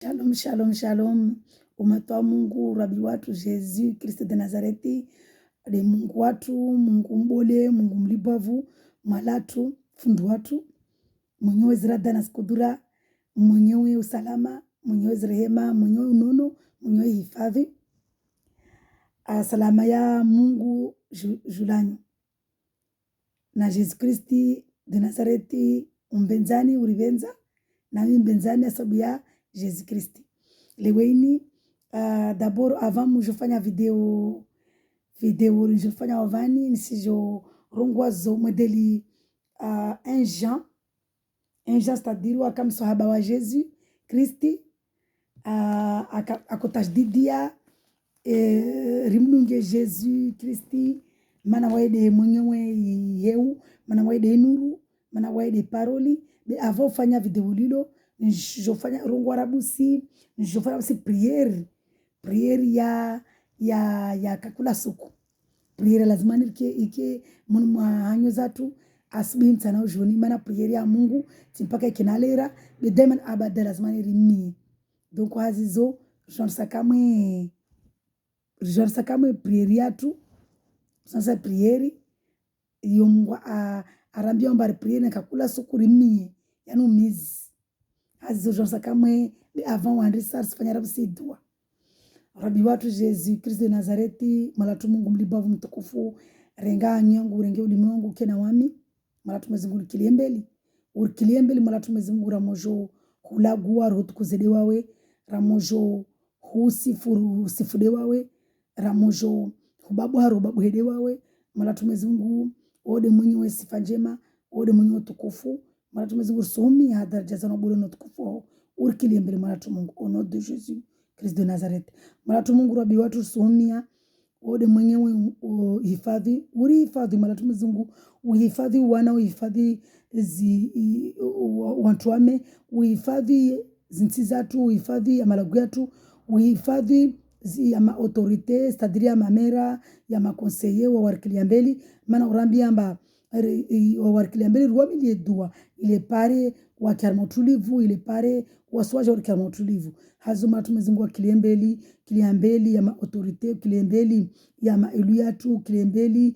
Shalom, shalom, shalom. Umetoa Mungu rabi watu Yesu Kristo de Nazareti, de Mungu watu, Mungu mbole, Mungu mlibavu, malatu, fundu watu, mwenyewe zirada na skudura, mwenyewe usalama, mwenyewe zirehema, mwenyewe unono, mwenyewe hifadhi. Salama ya Mungu julanyo. Na Yesu Kristi de Nazareti, umbenzani urivenza, na mbenzani asabu ya Jésus Christ. Leweni d'abord avant je fanya video je fanya avani nisijo rongwazo modeli 1 Jean c'est-à-dire akam sahaba wa Jésus Christ akotajdidia rimnunge Jésus Christ mana waide mwenyewe yeu mana waide nuru mana waide paroli be avant fanya video lilo je fanya rongo arabusi je fanya aussi prière ya kakula suku prière lazima ike munwa hanyo zatu asubuhi mchana jioni maana prière ya Mungu mpaka ikinalera bedaima abada lazima rimni donc hazizo jonsa kamwe prière yatu sasa prière iyo Mungu arambia mbari prière kakula suku rimni yani umizi hazizo jonsa kamwe avant wandisa sifanya rabusi dua rabi watu Yesu Kristo de Nazareti malatu Mungu mlibavu mtukufu renga nyangu renge ulimwengu kena wami malatu mwezingu urikiliembeli malatu mwezingu ramojo hulagua roho tukuzede wawe ramojo husifude wawe ramojo hubabu haro babu hede wawe malatu mwezingu ode mwenyewe sifa njema ode mwenyewe utukufu malatu mwezingu somi ya daraja za nobolo na utukufu urikiliembeli malatu Mungu au nom de Jésus Christ de Nazareth. Malatu Mungu rabi watu somia ode mwenyewe hifadhi malatu mzungu uhifadhi wana uhifadhi watu wame uhifadhi zinsi zatu uhifadhi ya malagu yatu uhifadhi ya autorite c'est-à-dire ya mamera ya makonseye wa warikiliambeli mana urambia amba wa warikiliambeli ruwamili dua ile pare wa kiarmotulivu ile pare waswaja wa kiarmotulivu hazuma tumezingua kiliambeli ya autorite kiliambeli ya maelu yatu kiliambeli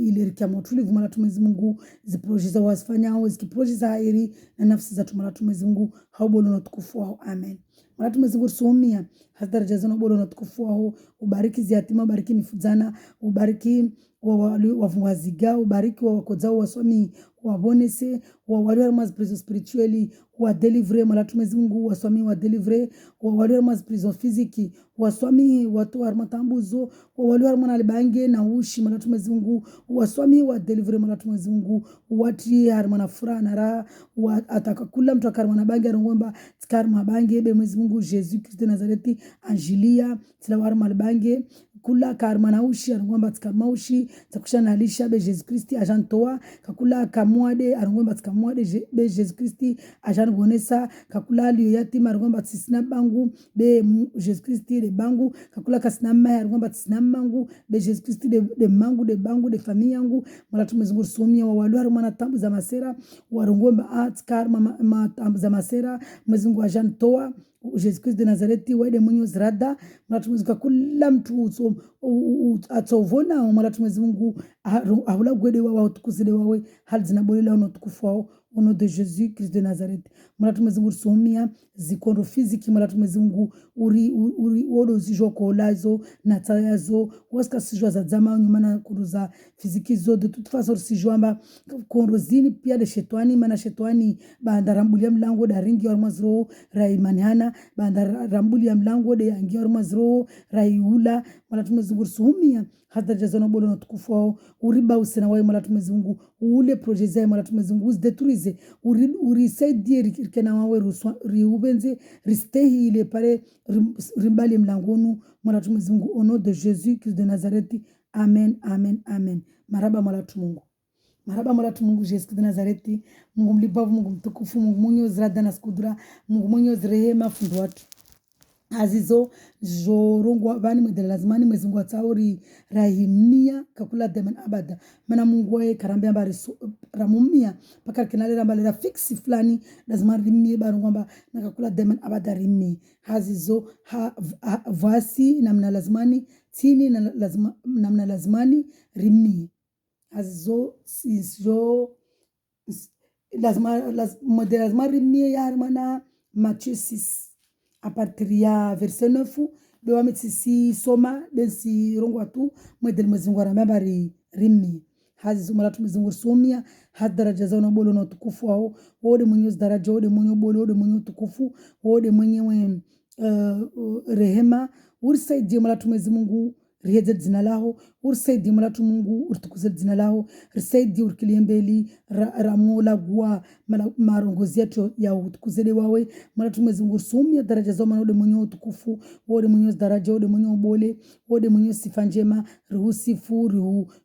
ile kiarmotulivu mala tumezimungu ziprojiza wasifanyao zikiprojiza hairi na nafsi za tumala tumezimungu haubolo na tukufu wao amen mala tumezimungu sumia hadaraja zana bolo na tukufu wao ubariki ziyatima ubariki mifuzana ubariki wafungaziga ubariki wakozao waswami wabonese wawaliwa mas prison spiritually wa deliver malatu Mungu waswami wa deliver wawaliwa mas prison physique waswami watu armatambuzo wawaliwa mwana libange na ushi malatu Mungu waswami wa deliver malatu Mungu wati harmana furana ra atakakula mtu akarmana bange arongomba tkarma bange be Mungu Jésus Christ de Nazareti Angelia tlawarma malbange kula karmana ushi arongomba tkarma ushi takushana alisha be Jésus Christ ajantoa kakula kamwade arongomba tkamwade be Jésus Christ ajan gonesa kakula liyo yatima arongomba tsisina bangu be Jésus Christ de bangu kakula kasina maya arongomba tsisina mangu be Jésus Christ de mangu de bangu de famille yangu mala tumezungu somia wa walu harumana tambu za masera warongomba atkar ma tambu za masera mezungu ajantoa Jésus Christ de Nazareti waide mwenye zrada mala tumezungu kula mtu atovona mala tumezungu ahula gwede wa utukuzide wawe hali zinabolela unotukufu wao au nom de Jésus Christ de Nazareth. Mala tumezungu somia zikondo fiziki mala tumezungu uri odo zijoko lazo na tayazo waska sijwa za zama nyumana kuruza fiziki zo de toute façon sijwamba kondo zini pia de shetwani mana shetwani banda rambulia mlango da ringi wa mazro rai manhana banda rambulia mlango de yangi wa mazro rai ula mala tumezungu somia hata jazona bolo na tukufu wao uriba usena wae mala tumezungu ule projeze mala tumezungu uzdeturize urisaidie rikena wawe riubenze ristehi ile pare rimbali mlangonu mala tumezungu au nom de Jésus Christ de Nazareti amen amen amen maraba mala tumungu Jésus Christ de Nazareti Mungu mlibavu Mungu mtukufu Mungu mwenye uzrada na skudura Mungu mwenye uzrehema fundu watu azizo jorongwa vani mwedela lazimani mwezi mungu atsauri rahimia kakula deman abada mana mungu wae karambia mbari ramumia paka kinale rambale la fixi fulani lazima rimie barongwa mba na kakula deman abada rimie azizo vasi namna lazimani tini namna lazimani rimie azizo sizo modela lazima rimie ya harmana Matthieu 6 a partir ya verset 9 be wametisi soma densi rongwa tu mwedel mwezingu arambamba rimmi hazi malatu mwezingu sumia hadi daraja zao na bolo na utukufu wao wode mwenye daraja wode mwenye bolo wode mwenye utukufu wode mwenye rehema urisaidie malatu mwezingu riheze dzina lao ursaidi malatu mungu urtukuze dzina lao risaidi urkiliembeli ramola gua marongozi yetu ya utukuzele wawe malatu mwezingu sumia daraja zao manode mwenye utukufu wode mwenye daraja wode mwenye ubole wode mwenye sifa njema rihusifu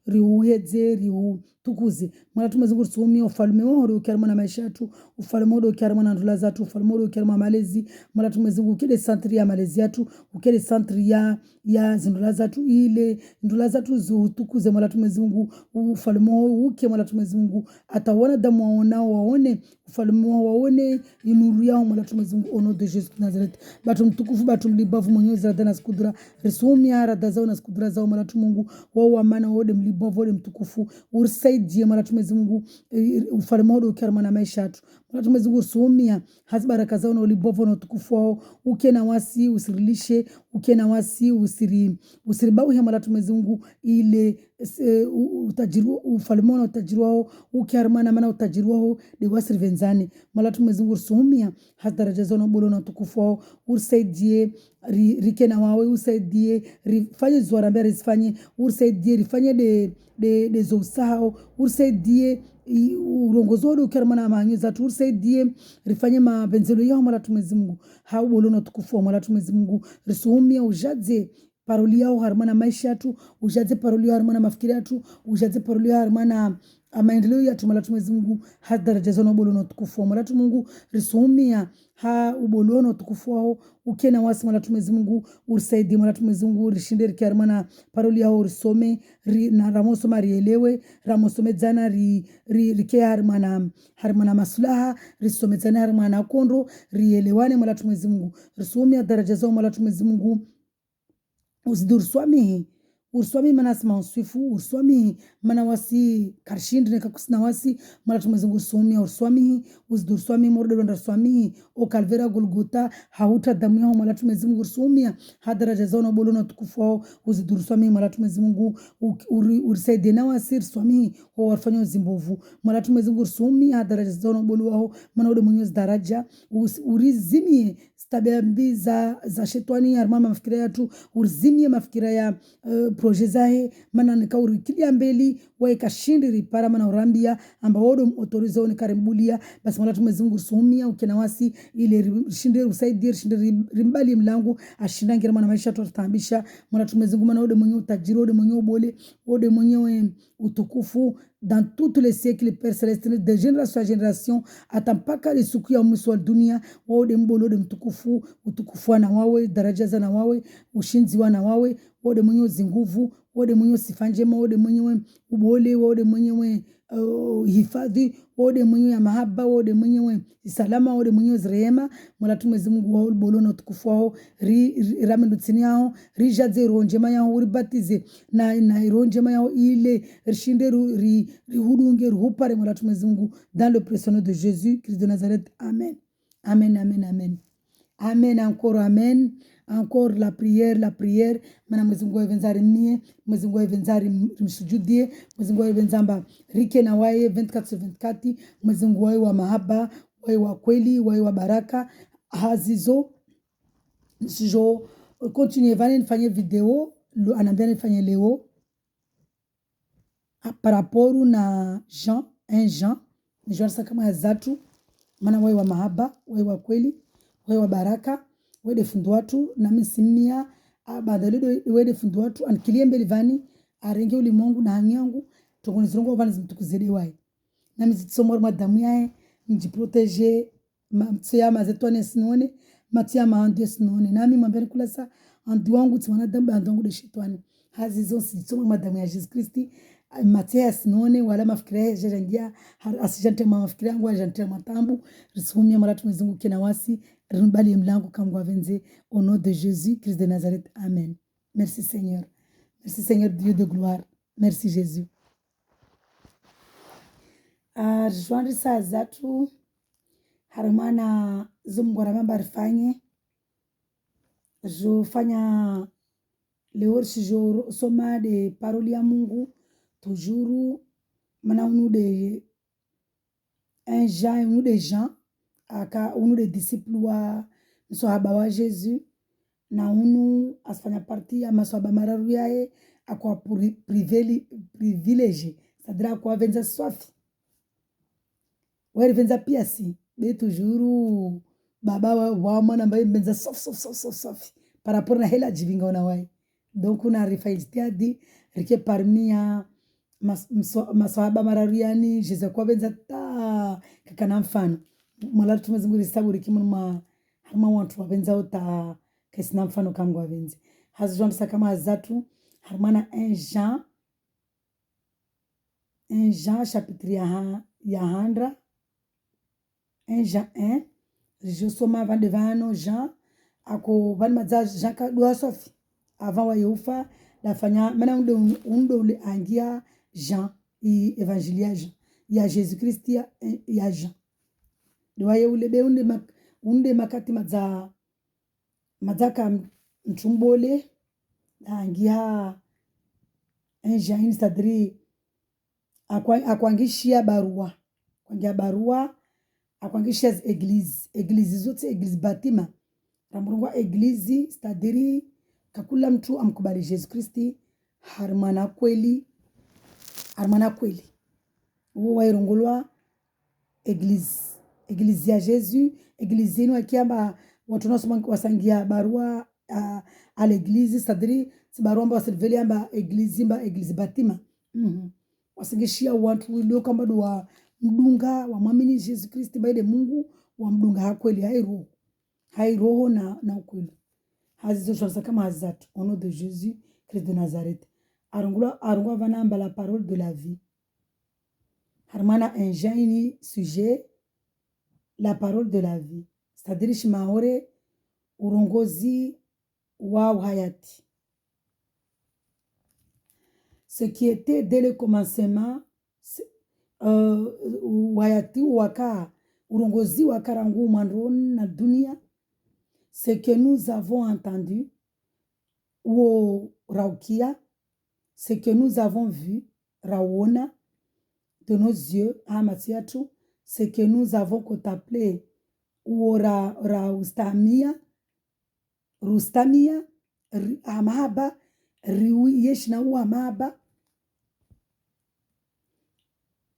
rihuhedze rihutukuze malatu mwezingu sumia ufalme wao ukiarima na maisha yetu ufalme wao ukiarima na ndula zatu ufalme wao ukiarima malezi malatu mwezingu ukele santri ya malezi yetu ukele santri ya zindula zatu ile ndula zatu zutukuze malatu mwezingu ufalme wao uke malatu mwezingu ataona damu waone ufalme wao waone inuru yao malatu mwezingu ono de Jesus Nazareth batu mtukufu batu mlibavu mwenyezi radana skudura risumia rada zao na skudura zao malatu mungu wao wamana wode mlibavu wode mtukufu ursaidie malatu mwezingu ufalme wao ukiarima na maisha yetu malatu mwezingu sumia hazibaraka zao na ulibavu na utukufu wao uke na wasi usirilishe uke na wasi usiribauhe malatu mwezingu ile utajiri ufalme na utajiri wao ukiarima na mana utajiri wao de wasirivenzane malatu mwezingu sumia hadaraja zao na bolo na utukufu wao ursaidie rike na wawe ursaidie rifanye zuarambia risifanye ursaidie rifanye de zousao ursaidie urongozo ukiarima na manyo zatu ursaidie rifanye mabenzelo yao malatu mwezingu hau bolo na utukufu wao malatu mwezingu risumia ujadze paroli yao harmana maisha yetu ujadze paroli yao harmana mafikiri yetu ujadze paroli yao harmana maendeleo yetu malatu mwezingu hadi daraja zao na ubolo na utukufu wao malatu mungu risumia ubolo na utukufu wao ukena wasi malatu mwezingu ursaidi malatu mwezingu rishinde rikiarmana paroli yao risome na ramosoma rielewe ramosome zana rike harmana maslaha risome zana harmana kondo rielewane malatu mwezingu risumia daraja zao malatu mwezingu usidurswamihi urswami mana sima uswifu urswami mana wasi karshindi neka kusina wasi malatu mwezingu sumia urswamihi usidurswami morde donda swamihi o kalvera gulguta hauta damu yao malatu mwezingu sumia hadaraja zao na bolo na tukufu wao usidurswami malatu mwezingu urisaidie na wasi swamihi ho warfanya uzimbovu malatu mwezingu sumia hadaraja zao na bolo wao mana ode mwenyezi daraja urizimie tabia mbi za shetani harmama mafikira yetu urizimie mafikira ya proje zahe mana nikaurikilia mbeli waika shindiri para mana urambia amba wodo autorize oni karimbulia basi malatu mwezingu sumia ukena wasi ile shindiri usaidir shindiri rimbali mlangu ashindangira mana maisha tutambisha malatu mwezingu mana wodo mwenye utajiri wodo mwenye ubole wodo mwenye utukufu dans tous les siècles Père Céleste de génération à génération atampaka lisuku ya mwisho wa dunia wode mbolo de mtukufu utukufu na wawe daraja za na wawe ushinzi wa na wawe wode mwenye zinguvu wode mwenye sifa njema wode mwenye ubole wode mwenye hifadhi wode mwenye ya mahaba wode mwenye salama wode mwenye rehema malatu mwezingu wa bolo na utukufu wao ramendu tsini yao rijadze ronjema yao uribatize na ronjema yao ile rishinde rihudunge ruhupare malatu mwezingu dans le précieux de Jésus Christ de Nazareth. Amen. Amen, amen, amen. Amen, encore amen. Encore la prière. Mana mwezingu evenzari mnie, mwezingu evenzari msujudie, mwezingu evenzamba rike na wae 24/24, mwezingu wae wa mahaba, wae wa kweli, wae wa baraka. Hazizo, jo continue vane nifanye video, anambia nifanye leo, par rapport na Jean, 1 Jean, ni Jean kama ya zatu, mana wae wa mahaba, wae wa kweli, wae wa baraka, wede fundu watu na misimia badalido wede fundu watu ankilie mbele vani arenge ulimongu na hanyangu tokonizirongo vani zimtukuzele wai na mizitsomor madamu yae njiprotege mtsoya mazetwane sinone matia maande sinone nami mwambia kula sa andi wangu tiwana dhambi andi wangu de shetani hazi zonsi tsoma madamu ya Jesus Kristi matia sinone wala mafikira ya jangia asijante mafikira yangu ajante matambu risumia mara tumezunguke na wasi rinbali mlango kama venze au nom de Jésus Christ de Nazareth amen. Merci Seigneur. Merci Seigneur Dieu de gloire. Merci Jésus. Joandri saa zatu harimana zumgora mamba rifanye jo fanya leo jo soma de parole ya Mungu toujours mana unu de Jean aka unu de disciple wa msahaba wa Jésus na unu asfanya parti ya maswahaba mararu yae akwa privilege sadra kwa venza swafi weri venza pia si be toujours baba wa mwana mbaye benza sof par rapport na hela jivinga ona wai donc una rifailtia di rike parmi ya maswahaba mararu yani Jésus kwa venza ta kakana mfano mwala tumezunguri sabu rikimu harma wantu wabenza ota kesina mfano kangu wabenzi hazijondisa kama zatu harmana 1 Jean chapitre ya handra 1 Jean 1 je soma van de vano Jean ako van maza Jean ka dua sofi avant wa yeufa la fanya mana undo ule angia Jean i evangelia Jean ya Jésus Christ ya Jean dua ule be unde makati mazaka mchumbole angia Jean sadri akwangishia barua kwangia barua akwangishia eglise zote eglise batima ramurungwa eglise c'est-à-dire kakula mtu amkubali Jésus Kristi harmana kweli uwo wairungulwa eglise ya Jésus eglise ino akiamba watu nasoma wasangia barua à l'église c'est-à-dire si barua mba wasilveli amba eglise batima wasingishia watu wilio kamba wa mdunga wa mwamini Jésus Kristi baile Mungu wa mdunga hakweli hairoho na ukweli hazizo shwasa kama hazatu au nom de Jésus Christ de Nazareth arungwa vanamba la parole de la vie harmana un jaini sujet la parole de la vie c'est-à-dire shimaore urongozi wa uhayati ce qui était dès le commencement uhayati waka urongozi wa karangu mandron na dunia ce que nous avons entendu ou raukia ce que nous avons vu rawona de nos yeux hamatiatu ce que nous avons contemplé ou rustamia amaba riwi yeshna u amaba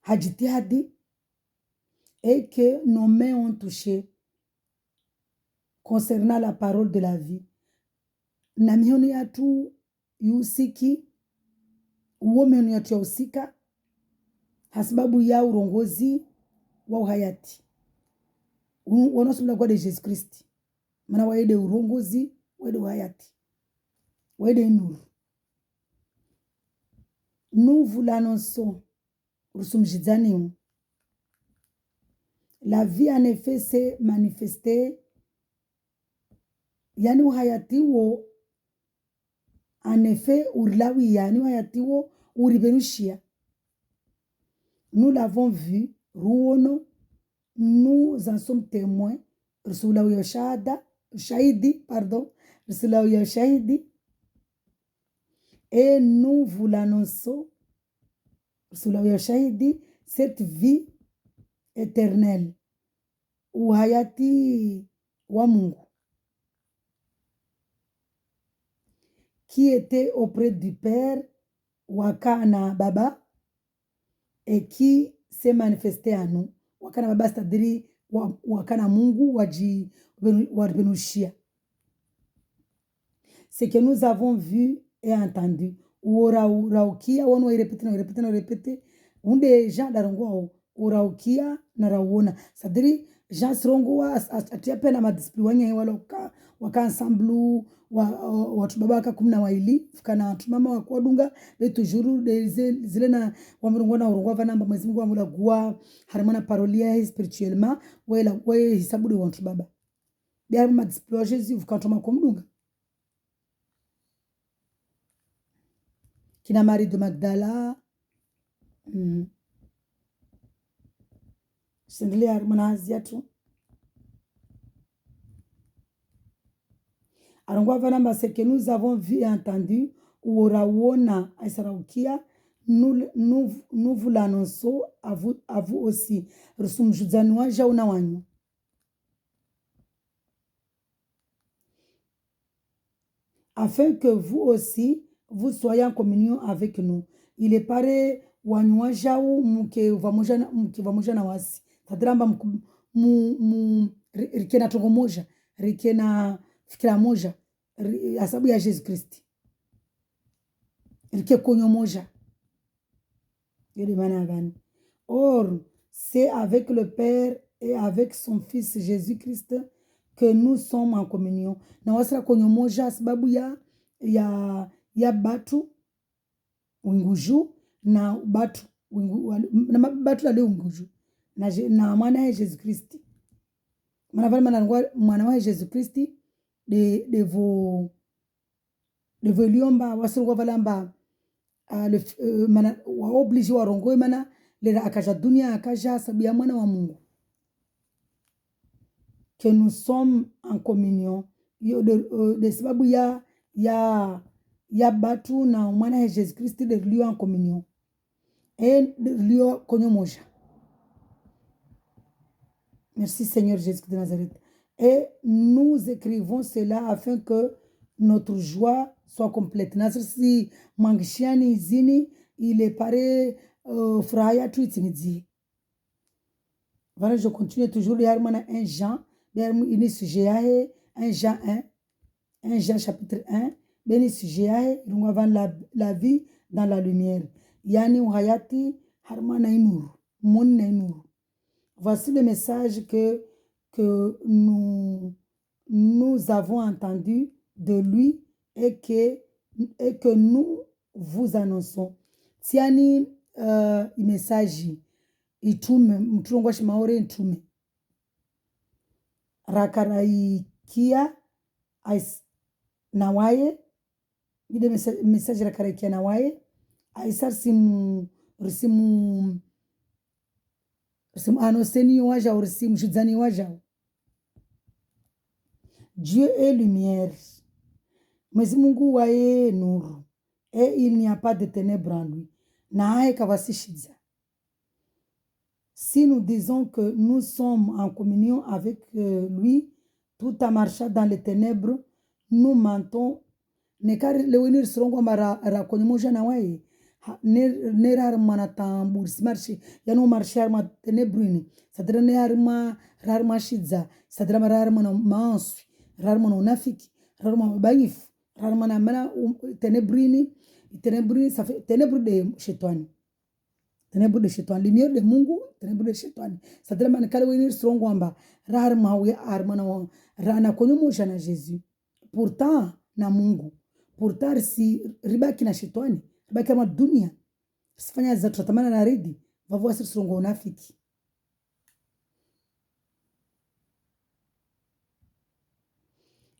hajitihadi et que nos mains ont touché concernant la parole de la vie na miono yatu yusiki uwo miono yatu yausika hasababu ya urongozi wa uhayati wonosumla kwa de Jésus Christ mana waede urongozi waede uhayati waede nuru nous vous l'annonçons rusumjizani la vie en effet s'est manifestée yani uhayati wo en effet urlawi yani uhayati wo uribenushia nous l'avons vu ruono nous en sommes témoins rusulawi shahidi rusulawi shahidi et nous vous l'annonçons rusulawi shahidi cette vie éternelle uhayati wa Mungu qui était auprès du Père wakana baba et qui s'est manifesté à nous wakana baba c'est-à-dire wakana Mungu wajibenushia ce que nous avons vu et entendu uraukia wanu répéter unde gens darongwa uraukia na rawona c'est-à-dire Jean Srongo atia pena madisipli wanya waka ensemble watu baba waka 12 fukana watu mama wakwa dunga be toujours zile na wamrungo na urungo vanamba mwezi Mungu amula gua harimana parolia spirituellement wela we hisabu de watu baba bia madisipli wa Jesus fukantoma komdunga kina Marie de Magdala sindile harimana aziatu ce que nous avons vu et entendu, ou Raouona Aïsaraukia, nous vous l'annonçons à vous aussi. Afin que vous aussi, vous soyez en communion avec nous. Il est pareil, wanywa jau mke vamoja na wasi. Tadrambam rikena tongo moja, rikena fikira moja. Asabu ya Jésus Christ. Rike konyo moja. Or, c'est avec le Père et avec son Fils Jésus-Christ que nous sommes en communion. Na wasra konyo moja sababu ya batu winguju na batu na batu la winguju na mwana ya Jésus Christ. Mwana wa Jésus Christ de vos liomba wasurwa valamba wa oblige wa rongo mana lera akaja dunia akaja sabia mwana wa Mungu que nous sommes en communion de sababu ya batu na mwana ya Jésus Christ de lieu en communion et de lieu konyo moja. Merci Seigneur Jésus de Nazareth. Et nous écrivons cela afin que notre joie soit complète. Si mangishiani zini il paraît fraya tweetini. Voilà, je continue toujours les harmona 1 Jean, ini sujet 1 Jean 1 Jean chapitre 1, beni sujet nous avons la vie dans la lumière. Yani uhayati harmona inur, mon inur. Voici le message que nous avons entendu de lui et que nous vous annonçons. Tiani message itume mtulongwa shimaore itume rakaraikia nawaye ide message rakaraikia nawaye aisar simu anoseni waja ursimu judzani waja. Dieu est lumière. Mwezi Mungu wae nuru. Et il n'y a pas de ténèbres en lui. Nae kavasi shidza. Si nous disons que nous sommes en communion avec lui, tout en marchant dans les ténèbres, nous mentons. Nekar lewenir srongo mara rakonyomoja na wae. Nerar manatambur marche yano marchar ma tenebrini sadra near rarma shidza sadra rarma mansu rarma unafiki rarma baif rarma mana tenebrini ça fait ténèbres de shetani lumière de Mungu ténèbres de shetani sadra man kalwenir strongo amba rarma we arma rana konyomoja na Jésus pourtant na Mungu pourtant si ribaki na shetani bakama dunia sifanya za tutatamana na redi vavua sirungo unafiki.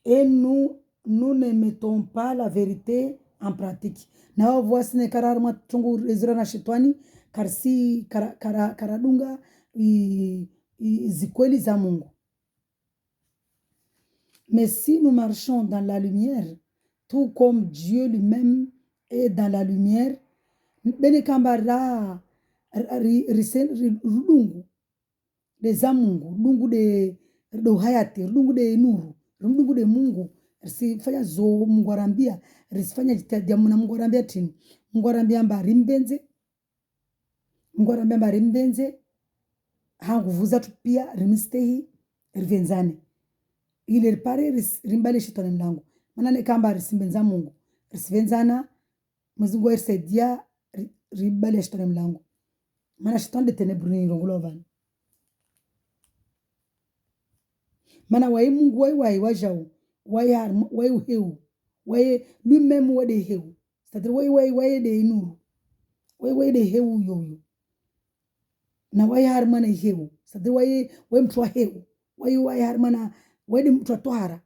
Et nous ne mettons pas la vérité en pratique. Na vavua sine kararma tungu rezira na shetani karsi karadunga zikweli za Mungu. Mais si nous marchons dans la tout comme Dieu lui-même est dans la lumière, bene kamba rungu de zamungu rungu de hayati rungu de nuru rungu de Mungu risifanya zo Mungu arambia risifanya jitadia muna Mungu arambia tini Mungu arambia mba rimbenze hangu vuza tupia rimistehi rivenzane ile ripare rimbale shetani mlango manane kamba risimbenza Mungu risivenzana muzungu ersaidia ribale shetani mlango mana shetani de ténèbres ni rongolovana. Mana waye Mungu waye wajao. Waye uheu. Waye lui-même waye de heu. C'est-à-dire waye de nuru. Waye de heu yoyo. Na waye harmana heu. C'est-à-dire waye mtu wa heu. Waye harmana waye de mtu wa tohara.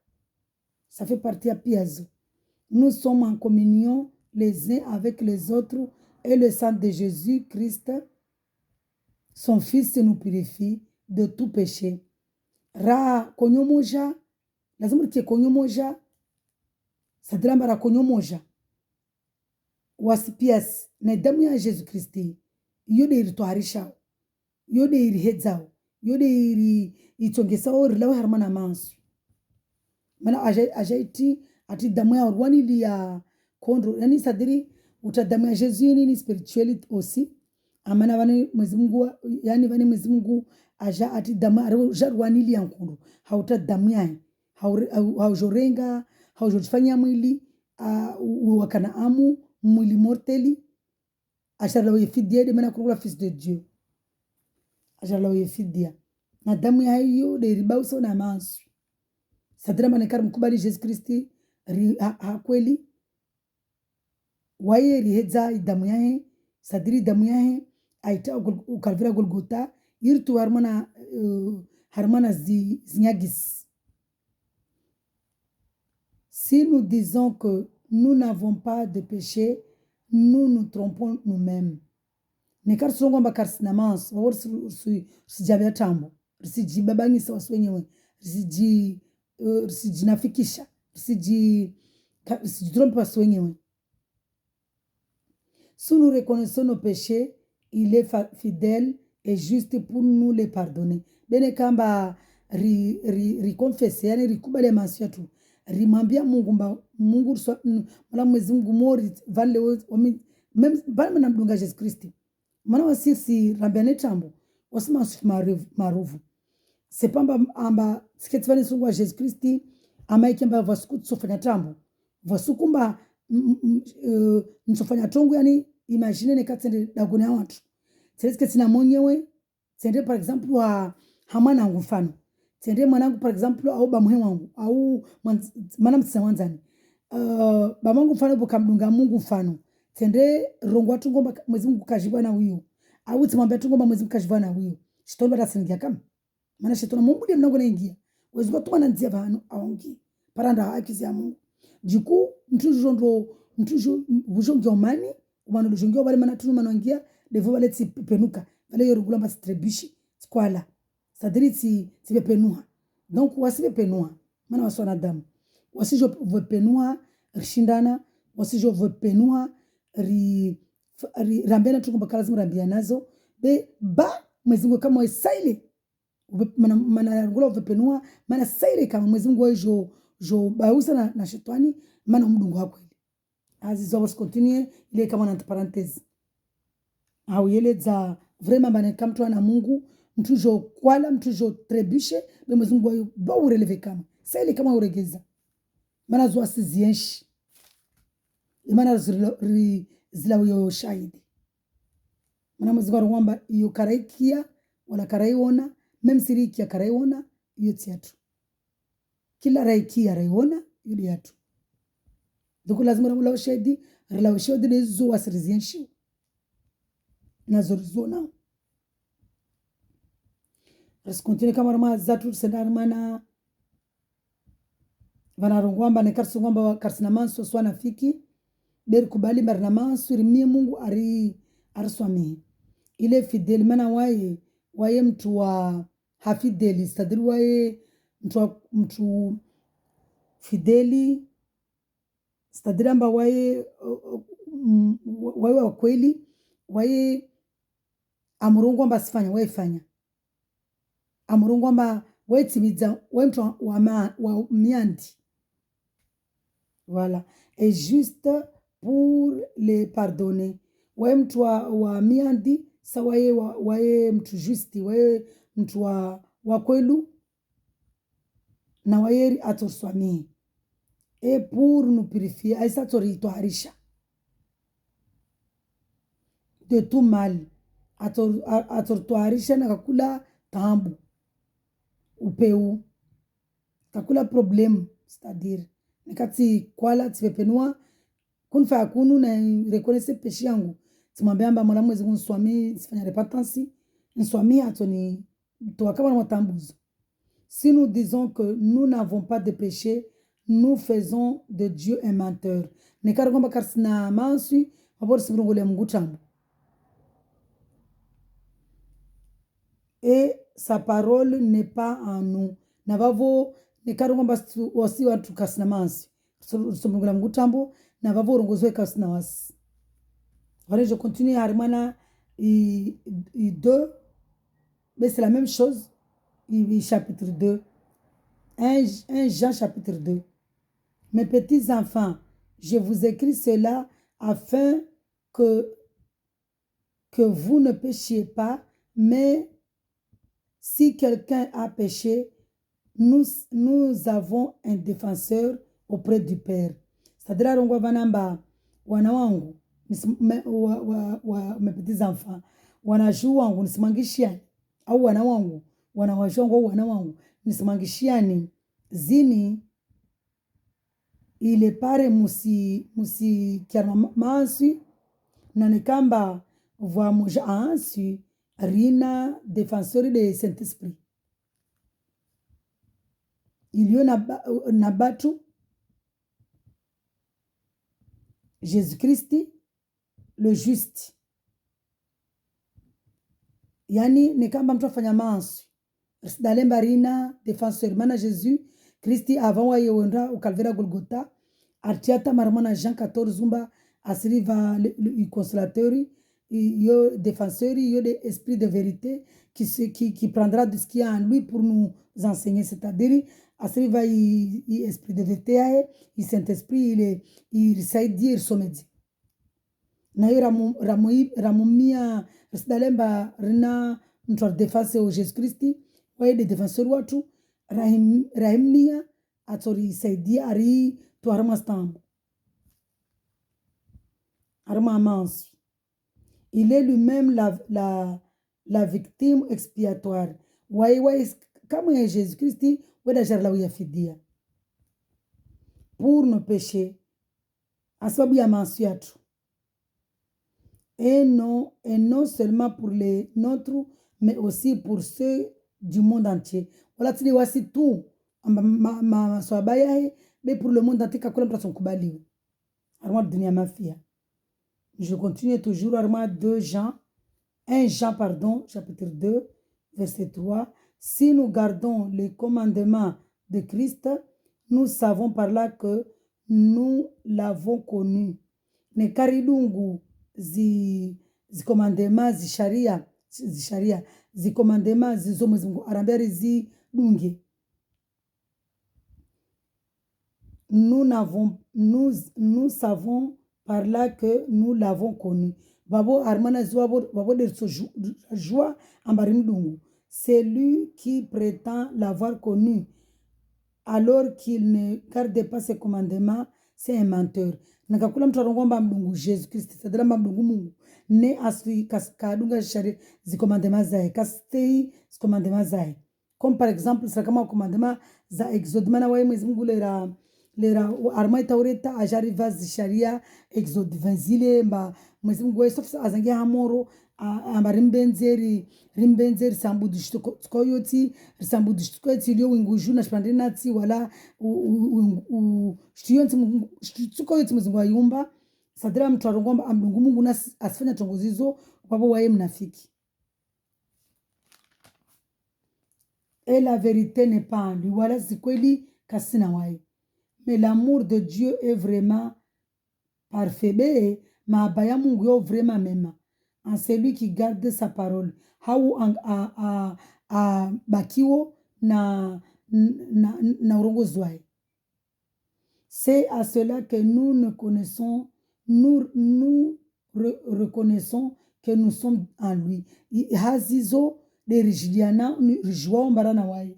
Ça fait partie à piazo. Nous sommes en communion les uns avec les autres et le sang de Jésus-Christ, son Fils, nous purifie de tout péché. Ra konyomoja, lazima tie konyomoja, sadramba ra konyomoja. Wasipias na damu ya Yesu Kristi, yode iritoharisha, yode irihedzao, yode itongesa lawe harmana mansu. Mana ajaiti ati damu ya urwani li ya kondro, yani sadiri utadamu ya Yesu ni spirituality aussi. Amana vani Mwenyezi Mungu, yani vani Mwenyezi Mungu aja ati damu jarwani li ya kondro. Hauta damu ya haujorenga, haujofanya mwili wakana amu mwili morteli. Ashara la yefidia de mana kurula fils de Dieu. Ashara la yefidia. Na damu ya hiyo de ribauso na mansu. Sadira manekari mkubali Yesu Kristi kweli waye rihedza damu yahe sadiri damu yahe aita ukalvira Golgotha irtu harmana zinyagis. Si nous disons que nous n'avons pas de péché, nous nous trompons nous-mêmes. Nekar songo mbakar sinamans wawor sijabia tambo risijibabangisa waswenyewe risijinafikisha risijidrompe waswenyewe. Si nous reconnaissons nos péchés, il est fidèle et juste pour nous les pardonner. Bene kamba confesse yani rikubale masu yetu rimwambia Mungu mala Mwenyezi Mungu mori vale même bali na mdunga Yesu Kristi mana wasisi rambiane tambo wasima maruvu sepamba amba siketivani sungu wa Yesu Kristi ama ikemba vasuku tsofanya tambo vasukumba nsofanya tongu yani imagine nekatsende dagone ya watu tseske tina monyewe tsende par exemple wa hamana ngufano tsende mwanangu par exemple au bamuhe wangu au mana mtsa wanzani bamangu mfano bukamdunga Mungu mfano tsende rongo watu ngomba Mwenyezi Mungu kajibwa na huyo au tumwambia tu ngomba Mwenyezi Mungu kajibwa na huyo shitomba rasingia kama maana shetona Mungu ndiye mnango naingia wezo tu mananzia vano aongi paranda akizi ya Mungu jiku mtujo bujongi omani umano lujongi obale mana tunu manongia devo bale penuka bale yorugula mastrebishi skwala sadiri penuha donc wasibe penuha mana wasona damu wasijo penuha rishindana wasijo penuha rambena tukumba kalazimu rambia nazo be ba Mwenyezi Mungu kama wasaile mana ngula uvepenua mana saire kama Mwenyezi Mungu jo bausa na shetani mana mdungu wako ile azizo vos continue ile kama na parenthèse au yele za vraiment bana kama mtu ana Mungu mtu jo kwala mtu jo trebushe be Mwenyezi Mungu ba ureleve kama saile kama uregeza mana zo asizienshi mana zila yo shahidi mana Mwenyezi Mungu kwamba iyo karaikia wala karaiona même siriki ya karaiona yote yatu kila raiki ya raiona yule yatu duku lazima rula ushahidi lezo wasirizienshi na zorizona resikontine kama rama zatu sendar mana vanarongwamba nekarsongwamba karsina manso swana fiki beri kubali marna manso rimie Mungu arswami ile fidel mana waye mtu wa hafideli sadiri waye mtu fideli sadiri amba waye wa kweli waye amurongo amba sifanya waye fanya amurongo amba waye timiza waye mtu wa miandi voilà et juste pour les pardonner waye mtu wa miandi sa waye mtu justi waye mtu wa kwelu na waye atorswami et pour nous purifier aisa toritoharisha de tout mal atortoharisha na kakula tambu upeu kakula problem, c'est-à-dire nikati kwala tipepenua kunfa akunu na reconnaisse péché yangu timwambia amba mola Mwenyezi Mungu nswami sifanya repentance nswami atoni to kama na matambuzo. Si nous disons que nous n'avons pas de péché, nous faisons de Dieu un menteur. Nekari kwamba karsina mansi abor simrungole Mungu tambu. Et sa parole n'est pas en nous. Navavo nekari kwamba wasi watu karsina mansi. Simrungole Mungu tambu na vavo rongozwe karsina wasi. Voilà, je continue à Armana et 2. Mais c'est la même chose. Chapitre 2. 1 Jean chapitre 2. Mes petits enfants, je vous écris cela afin que vous ne péchiez pas, mais si quelqu'un a péché, nous avons un défenseur auprès du Père. C'est-à-dire, on va wanangu, mes petits enfants, wanajua wangu nisimangishia au wana wangu wanawashongo wana wangu nisimangishiani zini ile pare musi kiarma mansi na nikamba voa moja ansi rina défenseur de Saint-Esprit. Il y na batu Jésus-Christ le juste. Yani nikamba mtu afanya mansi dalemba rina défenseur mana Jésus Christi avant wa yewenda au calvaire Golgotha artiata marmana Jean 14 zumba asriva le consolateur yo défenseur yo de esprit de vérité qui prendra de ce qui est en lui pour nous enseigner, c'est-à-dire asriva esprit de vérité il Saint-Esprit il sait dire somedi na yo ramumia dalemba rina mtu défense au Jésus Christi wa de défenseur watu rahimia atori saidia ari to arma stambo arma mansu. Il est lui-même la victime expiatoire. Comme Jésus-Christ, pour nos péchés, et non seulement pour les nôtres, mais aussi pour ceux du monde entier. Voilà, tu dis, tout, mais pour le monde entier, je continue toujours, 1 Jean, chapitre 2, verset 3. Si nous gardons les commandements de Christ, nous savons par là que nous l'avons connu. Ne karidungu zi commandements zi sharia zi commandements zi zomuzungu aramberi zi dunge. Nous savons par là que nous l'avons connu. Babo armana babo de joie ambarimdungu. Celui qui prétend l'avoir connu alors qu'il ne garde pas ses commandements, c'est un menteur. Nakakula mtu arongomba mdungu Jésus Christ, c'est-à-dire mdungu Mungu. Ne asri kadunga shari zi commandements zae, kastei zi commandements zae. Comme par exemple, c'est comme un commandement za Exode. Mana wae Mwenyezi Mungu lera arma itaureta ajariva zisharia Exode 20 zile mba Mwenyezi Mungu wae sof azangia hamoro amba rimbenzeri sambudu yoti sambudu shtoyoti liyo winguju na shpandina ti wala shtiyonti yoti Mwenyezi Mungu ayumba sadira mtu arongomba amdungu Mungu na asifanya tongozizo babo wae mnafiki. Et la vérité n'est pas en lui. Voilà c'est quoi dit kasina wae. Mais l'amour de Dieu est vraiment parfait. Mais ma baya Mungu yo vraiment même en celui qui garde sa parole. Hau a bakiwo na urongozwae. C'est à cela que nous reconnaissons que nous sommes en lui. Hazizo de rijiana rijwa mbarana wae.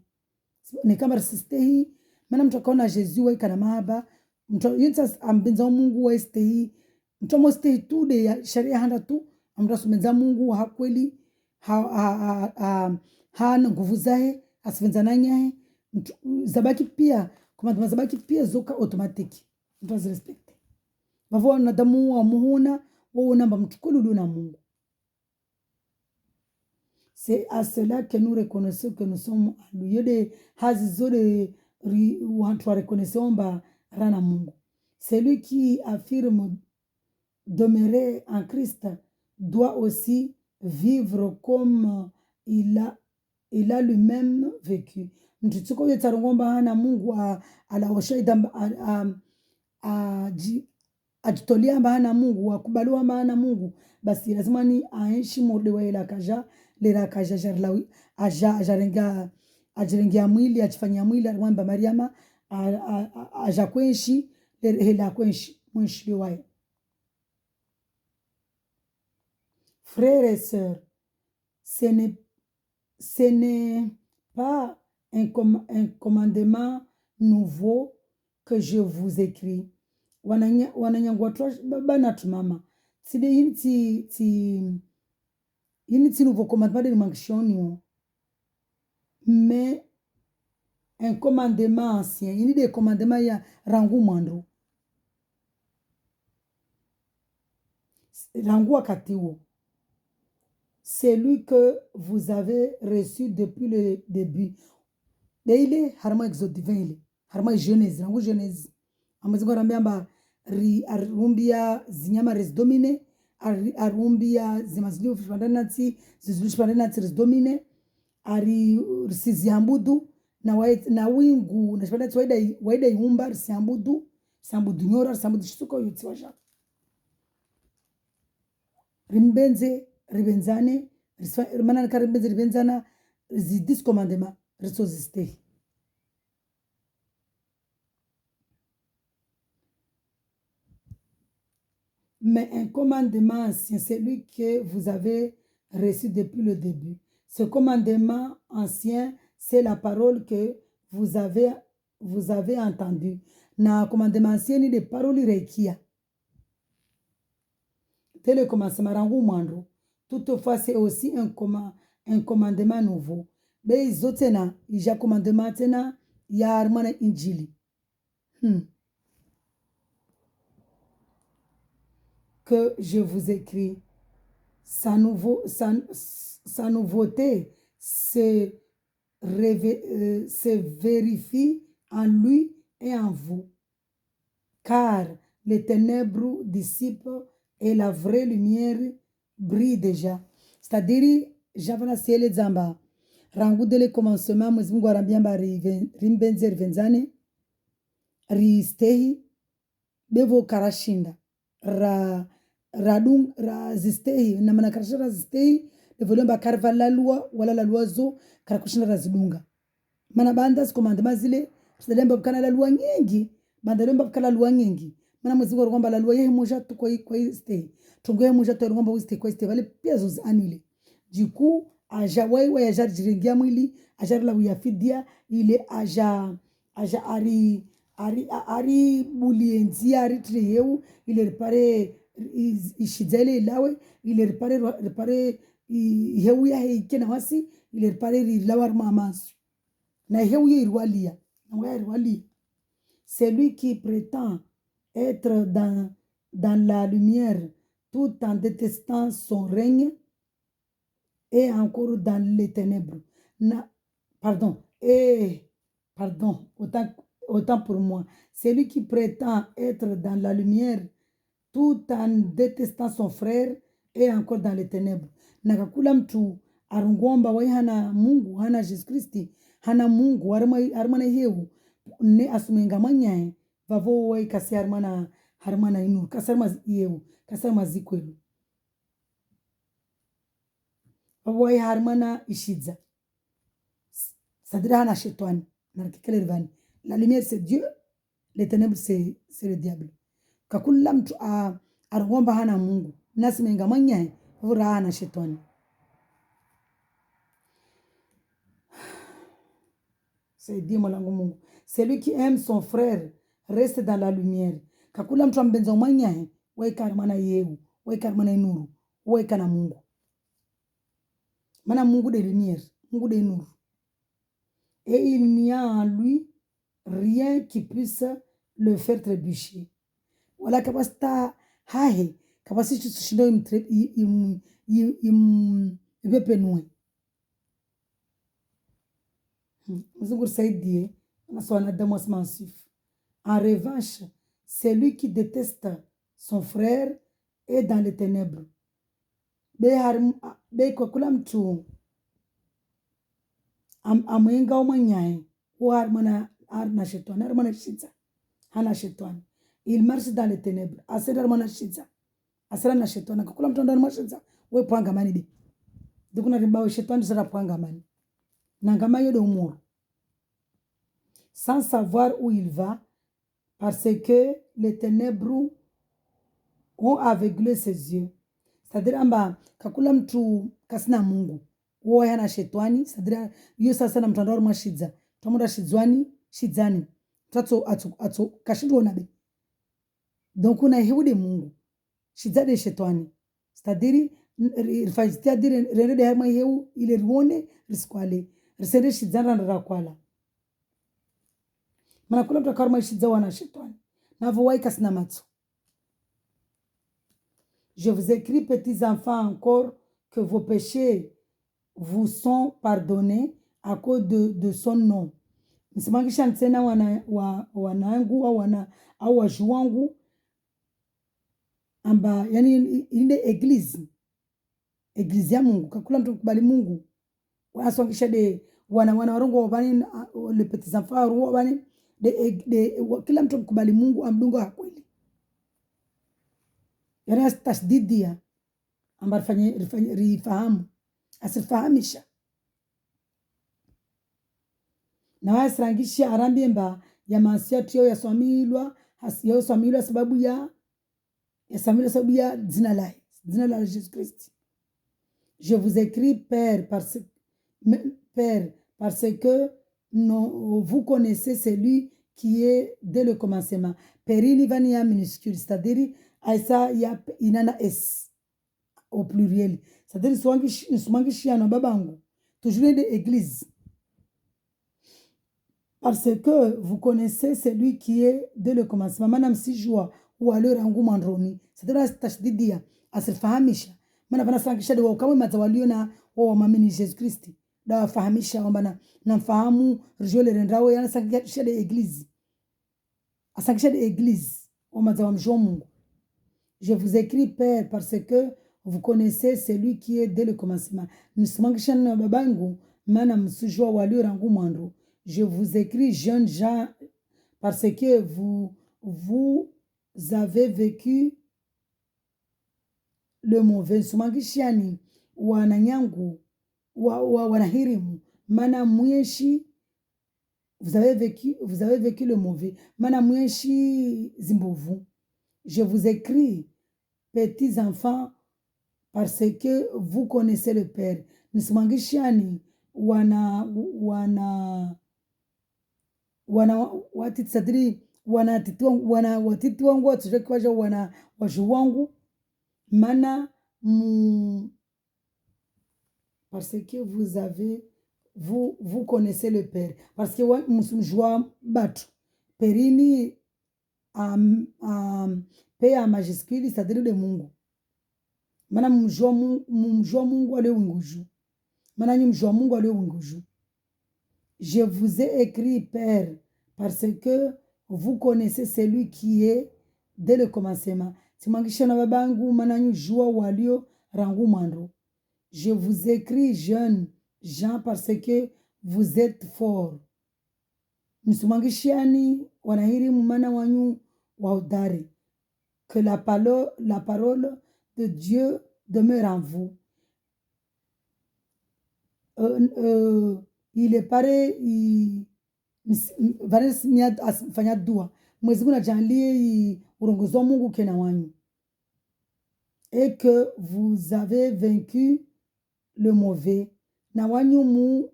Ni kama resistehi mana mtu akaona Yesu wae kana mahaba mtu yinsa ambenza Mungu wae stehi mtu mostehi tu de ya sharia handa tu amtu sumenza Mungu hakweli hana nguvu zae asifenza nanyahe zabaki pia commandement zabaki pia zoka automatique mtu azirespecte vavo wanadamu wa muhuna wao namba mtukulu na Mungu. C'est à cela que nous reconnaissons que nous sommes à lui. Yode hazi zode watu reconnaissons ba rana Mungu. Celui qui affirme demeurer en Christ doit aussi vivre comme il a lui-même vécu. Mtutuko yetarongomba hana Mungu alaoshaida ajitolia hana Mungu akubaliwa hana Mungu basi lazima ni aishi morde wa ila kaja lera kaja jarlawi ajarengia mwili ajifanyia mwili alwamba Mariama ajakwenshi hela kwenshi mwenshi wae. Frères et sœurs, ce n'est pas un commandement nouveau que je vous écris. Wananyangwatwa bana tumama. Side yini nouveau commandement de l'manction, mais un commandement ancien. Yini des commandements ya rangu mandro. Rangu akatiwo. Celui que vous avez reçu depuis le début. Deile harma exode divin, harma Genèse, rangu Genèse. Amazingo rambiamba arumbia zinyama res domine, arumbia zimazilio fishpandanati, zizulu fishpandanati res domine, risiziambudu na wingu na fishpandanati waida iumba risiambudu, risiambudu nyora, risiambudu shituko yuti waja. Rimbenze ribenzane mana karimbenze ribenzana zidis commandement resosiste. Mais un commandement ancien, celui que vous avez reçu depuis le début. Ce commandement ancien, c'est la parole que vous avez entendue. Na commandement ancien ni de parole rekia. Tel le commencement rangu mandro. Toutefois, c'est aussi un commandement nouveau. Mais zotena, ija commandement tena ya armana injili. Que je vous écris. Sa nouveauté se vérifie en lui et en vous. Car les ténèbres dissipent et la vraie lumière brille déjà. C'est-à-dire, j'avais ciel zamba. Rangu dele commencement, mwezimungu arambiamba rimbenze rivenzane, ristehi, bevo karashinda, zistehi, na mana karashinda zistehi, levolomba karva la loi, wala la loi zo, karakushinda razidunga. Mana banda sikomandema zile, sidalemba bukana la loi nyingi, banda lemba bukana la loi nyingi. Mana mwezimungu arugomba la loi yehe moja tu kwa hii stehi. Tungoye moja tu arugomba wiste kwa stehi, wale pia zozi anule. Du coup, aja waiwa aja jiringia mwili aja la uyafidia ile aja ari bulienzia ari triyeu ile repare ishizele ilawe ile repare heu ya heikena wasi ile repare rilawar mamasu na heu ya irwalia na irwalia. Celui qui prétend être dans la lumière tout en détestant son règne et encore dans les ténèbres. Autant pour moi. Celui qui prétend être dans la lumière tout en détestant son frère et encore dans les ténèbres. Nakakula mtu arungomba wa hana Mungu, hana Jesus Christi, hana Mungu, armana heu, ne asumenga manyae, vavo wa kasi harmana inu, kasarma yeu, kasarma zikwelu. Wai harmana ishidza. Sadira hana shetani. La lumière c'est Dieu, les ténèbres c'est le diable. Kakula mtu arungomba hana Mungu. Nasi menga manya vura hana shetani. C'est Dieu molangu Mungu. Celui qui aime son frère reste dans la lumière. Kakula mtu ambenza manya wai karmana yeu, wai karmana inuru, wai kana Mungu. Mana Mungu de lumière, Mungu de nuru. et il n'y a en lui rien qui puisse le faire trébucher. Wala kapasta hahe kapasi shindo ibepenue. Mzungu Saïdie, en revanche, celui qui déteste son frère est dans les ténèbres. Be kwa kula mtu amwenga umanyaye har na shetani har mana shitza hana shetani. Il marche dans les ténèbres. Asera mana shitza asera na shetani kula mtu ndani mashitza we panga mani be dukuna ribawe shetani sera panga mani nangama yodo umuru sans savoir où il va parce que les ténèbres ont aveuglé ses yeux. C'est-à-dire amba kakula mtu kasina Mungu wo yana shetani. C'est-à-dire yo sasa na mtandao wa shidza tomura shidzani tatso atso kashidona be donc una hewde Mungu shidza de shetani. C'est-à-dire rifajtia dire rere de ma hewu ile ruone riskwale risere shidzana rakwala mana kula mtu karma shidza wana shetani na voai kasina matso. Je vous écris, petits enfants, encore que vos péchés vous sont pardonnés à cause de son nom. Nisimangisha tena wanangu au wajuu wangu amba yani ile eglise ya Mungu kakula mtu kubali Mungu wanasongisha de wana warongo wabani le petits enfants wabani de kila mtu kubali Mungu amdunga kweli. Yana tasdidia amba rifahamu asifahamisha na wasrangisha arambie mba ya mansia tio ya swamilwa sababu ya zina la Jésus Christ. Je vous écris Père parce que non, vous connaissez celui qui est dès le commencement. Perini vania minuscule, c'est-à-dire aisa ya inana s au pluriel. C'est-à-dire swangishi ya babangu toujours de église. Parce que vous connaissez celui qui est dès le commencement. Manam si joie ou alors rangu mandroni. C'est-à-dire tashdidia asifahamisha. Mana vana sangisha de kama mazawalio na wa mamini Jésus Christ. Da fahamisha kwamba na mfahamu rjole rendrawe yana sangisha de église. Asangisha de église wa mazawamjwa Mungu. Je vous écris Père parce que vous connaissez celui qui est dès le commencement. Nisimangisha na babangu mana msujwa walio rangu mandro. Je vous écris jeunes gens parce que vous avez vécu le mauvais. Sumangishani wananyangu wanahirimu mana mweshi vous avez vécu le mauvais mana mweshi zimbovu. Je vous écris petits enfants parce que vous connaissez le Père. Nisumangishani watitsadri watiti wangu watushaki waja waju wangu mana parce que vous connaissez le Père parce que msumjua batu perini pe a majuscule c'est-à-dire de Mungu mana mjua Mungu ale winguju mana mjua Mungu ale winguju. Je vous ai écrit Père parce que vous connaissez celui qui est dès le commencement. Simangisha na babangu mananyu jua walio rangu mandro. Je vous écris jeunes gens parce que vous êtes forts. Msumangishani wanahiri mumana wanyu waudari. Que la parole de Dieu demeure en vous. Ile pare vanesi fanya dua mwezi kuna janlie urongozo Mungu kena wanyu et que vous avez vaincu le mauvais na wanyu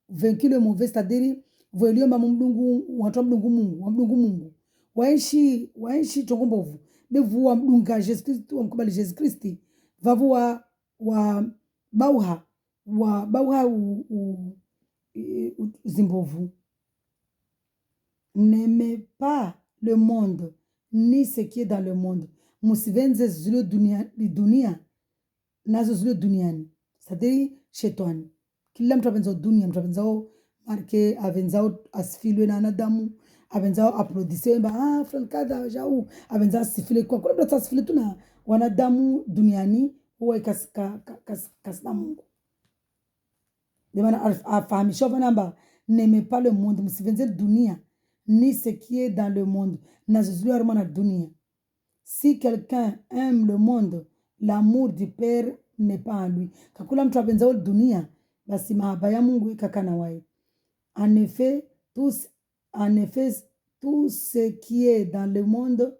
vaincu le mauvais, c'est-à-dire voulio ma mdungu watu mdungu Mungu waishi tongombovu bevu wa mdunga Jésus Christ wa mkubali Jésus Christ vavu wa bauha zimbovu. N'aimez pas le monde ni ce qui est dans le monde. Musivenze zile dunia nazo zile duniani. Sadiri shetani. Kila mtu apenzao dunia, mtu apenzao marke, apenzao asifilwe na wanadamu, apenzao aplodisiwe mba fulani kadha jau, apenzao asifilwe kwa kuna mtu asifilwe tu na wanadamu duniani huwa kasina Mungu. Demana afahamisha namba n'aimez pas le monde, musivenze dunia ni ce qui est dans le monde. Nazo zile harmona dunia. Si quelqu'un aime le monde, l'amour du Père n'est pas en lui. Kakula mtu apenzao dunia, basi mahaba ya Mungu ikakana wae. En effet, tout ce qui est dans le monde,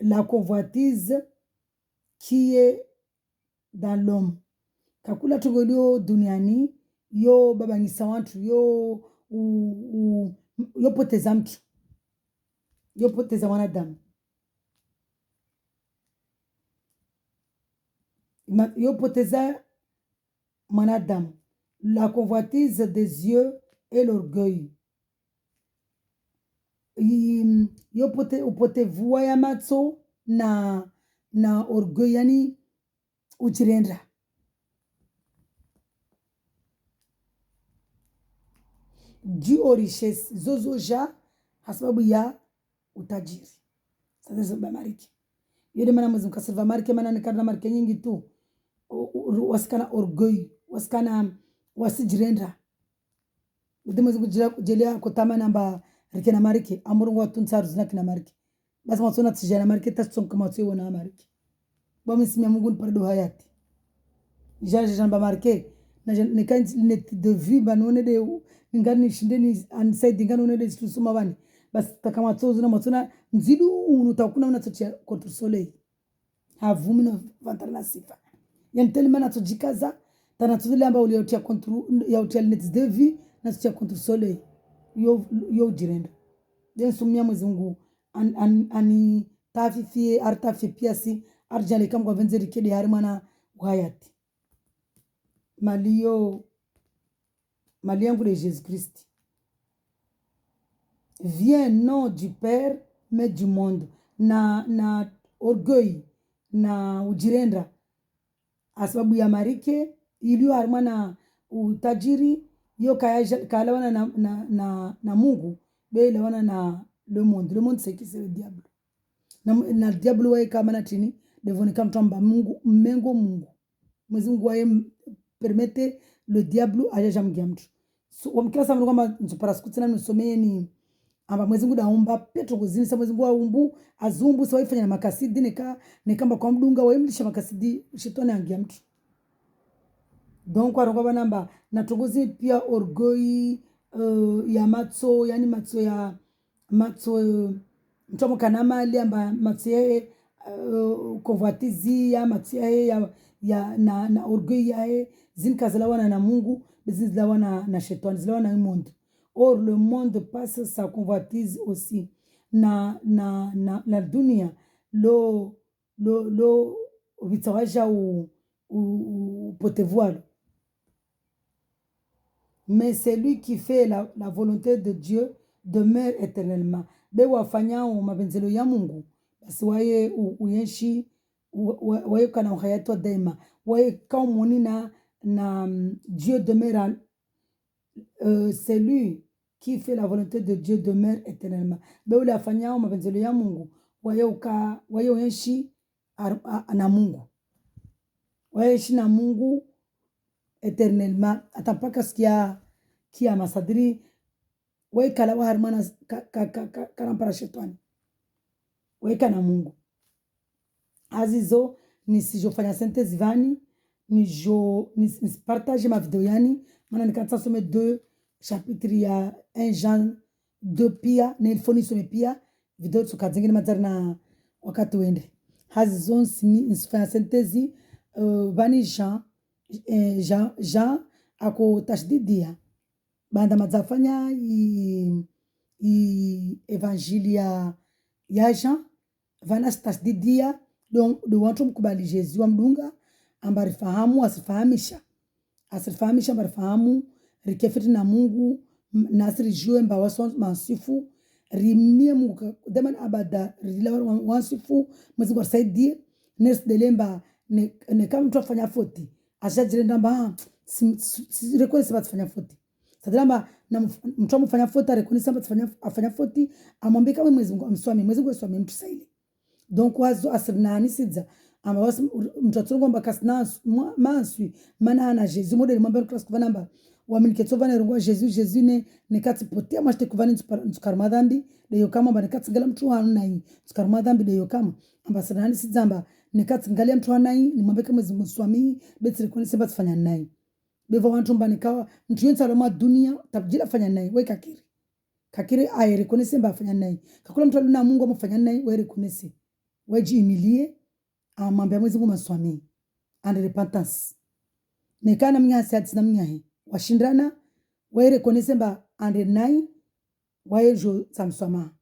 la convoitise qui est dans l'homme. Kakula tugolio duniani, yo babangisa watu, yo poteza mtu. Yo poteza wanadamu. Yo poteza manadamu. La convoitise des yeux et l'orgueil. Yo upotevua ya matso na orgueil, yani uchirenda. Dû aux richesses zozoja hasababu ya utajiri. Sasa zoba mariki. Yode mana mwezi mkasirva marike mana nikarna marike nyingi tu. Wasikana orgueil, wasikana wasijirenda. Yode mwezi kujelea kutama namba rike na marike. Amurungu watu nsaru zina kina marike. Basi mwasuna tijana marike tasonka mwatu na marike. Bami simi ya Mungu niparedo hayati. Jaje jamba marike. Nika net de vie banone de ngani shindeni anside ngani one de tusuma bani. Basi takama tozo na matuna nzidu unutakuna unatochia contre soleil. Havumi na vantana na sifa. Yanteli mana tojikaza tana tuzile amba uliotia contre ya utia net de vie na tochia contre soleil. Yo jirenda. Den sumia mwezi Mungu ani tafifie artafie piasi arjale kama kwa venzeri kede harimana uhayati. Mali yangu de Jésus-Christ. Vient non du Père, mais du monde. Na orgueil, na ujirenda. Asababu ya marike, ilio harmana utajiri, yo kalawana na Mungu, be lawana na le monde. Le monde c'est qui? C'est le diable. Na diable wae kama na tini, devonika mtamba Mungu, mmengo Mungu. Mwezi Mungu wae permette le diable ajaja mgiamtu. So wamkila sa mnugamba nsuparaskutina nusomeye ni amba mwezi Mungu daumba petro kuzini sa mwezi Mungu wa umbu azumbu sa waifanya na makasidi nekamba kwa mdunga waimlisha makasidi shetani angiamtu. Donc warongaba namba natuguzi pia orgueil ya matso, yani matso ya matso mtomo kanamali amba matso ya convoitizi ya matso ya na orgueil ya zinka zilawana na Mungu, zilawana na shetani, zilawana na monde. Or le monde passe sa convoitise aussi na dunia lo vitsawaja ou potevoile. Mais celui qui fait la volonté de Dieu demeure éternellement. Be wafanya mabenzelo ya Mungu basi waye uyenshi waye kana uhayatwa daima. Waye kaumoni na Dieu demeure celui qui fait la volonté de Dieu demeure éternellement. Be ule afanya mabenzelo ya Mungu waye uyenshi na Mungu. Waye uyenshi na Mungu éternellement atapaka sikia kia masadri wae kala wa harmana karampara shetani wae kana Mungu azizo nisijofanya synthèse vani partage ma video yani mana nikatsa some 2 chapitre ya 1 Jean 2 pia na ilfoni some pia video tukazingine mazari na wakati wende azizo nisifanya synthèse vani Jean ako tashdidia banda mazafanya evangelia ya Jean vana tashdidia do watu mkubali Yesu wa mdunga ambari fahamu asifahamisha asirifahamisha mbarifahamu rikefeti na Mungu nasiri jue mba waso masifu rimie Mungu deman abada rila wasifu mwezi kwa saidie nes delemba ne kama mtu afanya foti ashajire ndamba rekoni seba tufanya foti sadilamba na mtu amufanya foti rekoni seba afanya foti amwambie kama mwezi Mungu amswami mwezi Mungu amswami mtu saili donc wazo asirnani sidza ama wasi mtatsungo mbakasna manswi mana ana Jesus modeli mwambie class kuvanamba wameniketsova nerungwa Jesus ne kati potia mashte kuvani ntsukar madhambi deyo kama mba nekati ngala mtu hanu nai ntsukar madhambi deyo kama amba asirnani sidzamba nekati ngalia mtu hanu nai ni mwambie kama mwezi betri kwenye seba tufanya nai beva wantu mba nikawa mtu yonsa aloma dunia tabjila fanya nai we kakiri ayere kwenye seba fanya nai kakula mtu aluna Mungu amufanya nai we rekonesi weji imilie amwambia mwezi Mungu maswami and repentance nekana mnyasi atina mnyahe washindana waere konesemba ande nai waejo samswama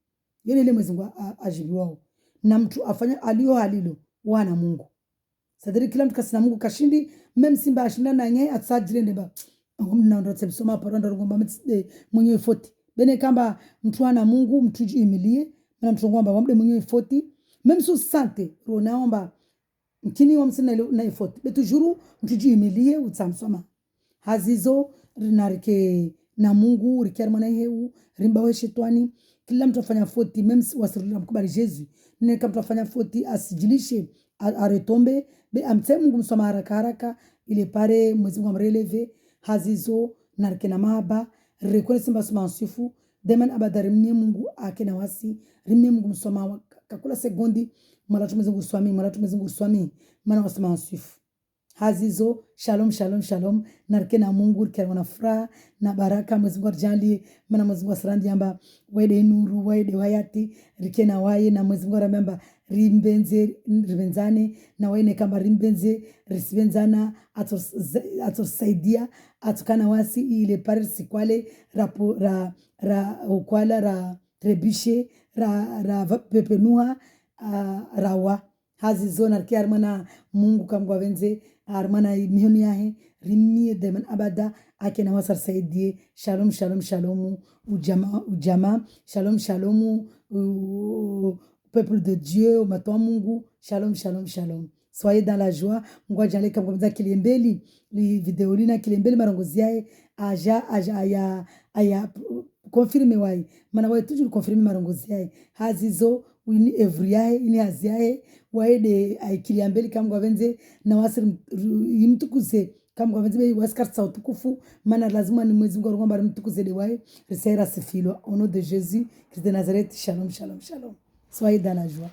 yele ile mwezi Mungu ajibiwao na mtu afanya alio halilo wana Mungu sadiri kila mtu kasina Mungu kashindi mem simba ashindana nyahe atsajire ndeba ngomna ndo tsebisoma paranda ngomba mwenye foti bene kamba mtu wana Mungu mtu imilie na mtu ngomba wamde mwenye foti même sous santé ronaomba mkini wa msina na effort betu juru mtuji imilie utsamsoma hazizo rinarike na Mungu rikerma na heu rimba we shetani kila mtu afanya foti même wasirula mkubali Jesus nene kama mtu afanya foti asijilishe aretombe be amte Mungu msoma haraka ile pare mwezi Mungu amreleve hazizo narike na mahaba rekone simba suma sifu deman abadarimnie Mungu akena wasi rimnie Mungu msoma kakula segondi malatu mwezi Mungu swami mana wasema wasifu hazizo shalom narike na Mungu rikera wana furaha na baraka mwezi Mungu arjali mana mwezi Mungu asirandi amba waide nuru waide wayati rike na waye na mwezi Mungu arambamba ribenzane na waine kamba rimbenze risibenzana atosaidia atukana wasi ile parisi kwale ukwala trebishe pepenua rawa hazizo narike armana Mungu kamgwa venze armana mihoni yahe rimie deman abada akena wasar saidie shalom ujama shalom peuple de Dieu matwa Mungu shalom soyez dans la joie ngwa jale kamgwa kilembeli li video lina kilembeli marongozi yae aya confirme wai mana wai toujours confirme marongozi yae hazizo wini every yae ini hazi yae waede aikiliambeli kamgwa venze na wasir yimtukuze kamgwa venze waskar sautukufu mana lazima ni mwezi Mungu ngomba mtukuze de wae risaira sifilo au nom de Jésus Christ de Nazareth shalom soyez dans la joie.